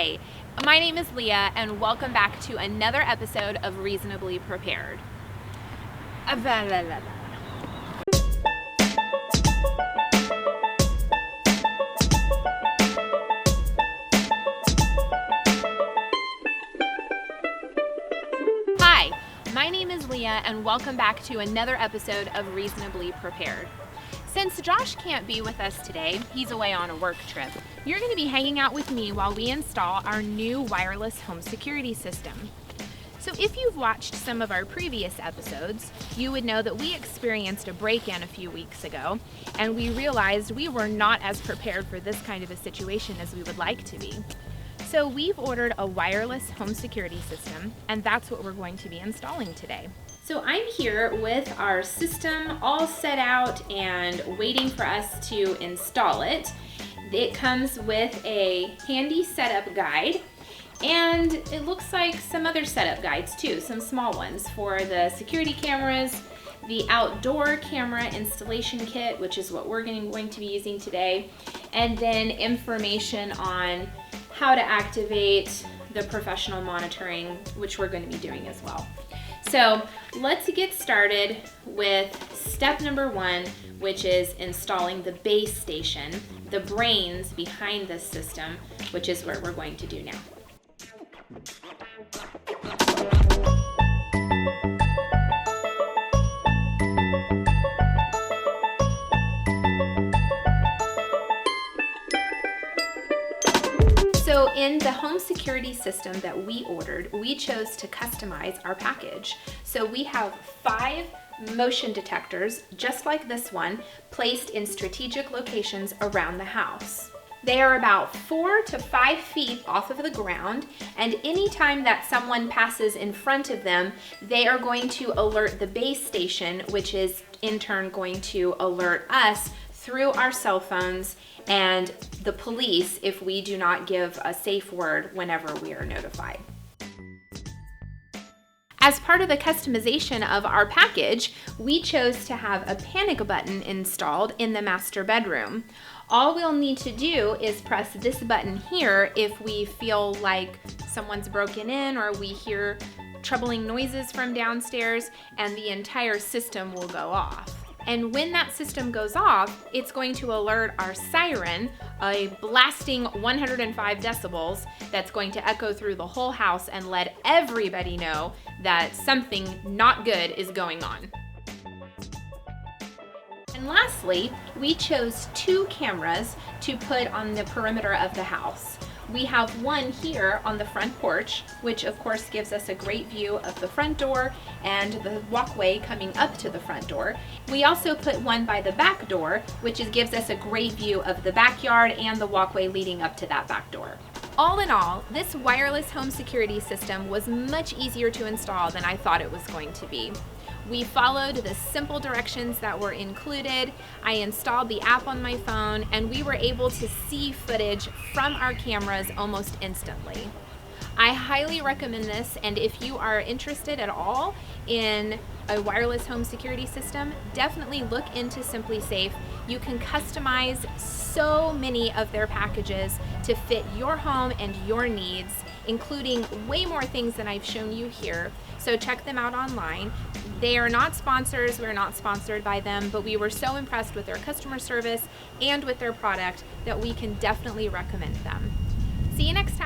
Hi, my name is Leah, and welcome back to another episode of Reasonably Prepared. Hi, my name is Leah, and welcome back to another episode of Reasonably Prepared. Since Josh can't be with us today, he's away on a work trip, you're going to be hanging out with me while we install our new wireless home security system. So if you've watched some of our previous episodes, you would know that we experienced a break-in a few weeks ago, and we realized we were not as prepared for this kind of a situation as we would like to be. So we've ordered a wireless home security system, and that's what we're going to be installing today. So I'm here with our system all set out and waiting for us to install it. It comes with a handy setup guide, and it looks like some other setup guides too, some small ones for the security cameras, the outdoor camera installation kit, which is what we're going to be using today, and then information on how to activate the professional monitoring, which we're going to be doing as well. So let's get started with step number one, which is installing the base station, the brains behind this system, which is what we're going to do now. So in the home security system that we ordered, we chose to customize our package. So we have 5 motion detectors, just like this one, placed in strategic locations around the house. They are about 4 to 5 feet off of the ground, and anytime that someone passes in front of them, they are going to alert the base station, which is in turn going to alert us through our cell phones and the police if we do not give a safe word whenever we are notified. As part of the customization of our package, we chose to have a panic button installed in the master bedroom. All we'll need to do is press this button here if we feel like someone's broken in or we hear troubling noises from downstairs, and the entire system will go off. And when that system goes off, it's going to alert our siren, a blasting 105 decibels that's going to echo through the whole house and let everybody know that something not good is going on. And lastly, we chose 2 cameras to put on the perimeter of the house. We have one here on the front porch, which of course gives us a great view of the front door and the walkway coming up to the front door. We also put one by the back door, which gives us a great view of the backyard and the walkway leading up to that back door. All in all, this wireless home security system was much easier to install than I thought it was going to be. We followed the simple directions that were included. I installed the app on my phone, and we were able to see footage from our cameras almost instantly. I highly recommend this, and if you are interested at all in a wireless home security system, definitely look into SimpliSafe. You can customize so many of their packages to fit your home and your needs, including way more things than I've shown you here. So check them out online. They are not sponsors, we're not sponsored by them, but we were so impressed with their customer service and with their product that we can definitely recommend them. See you next time.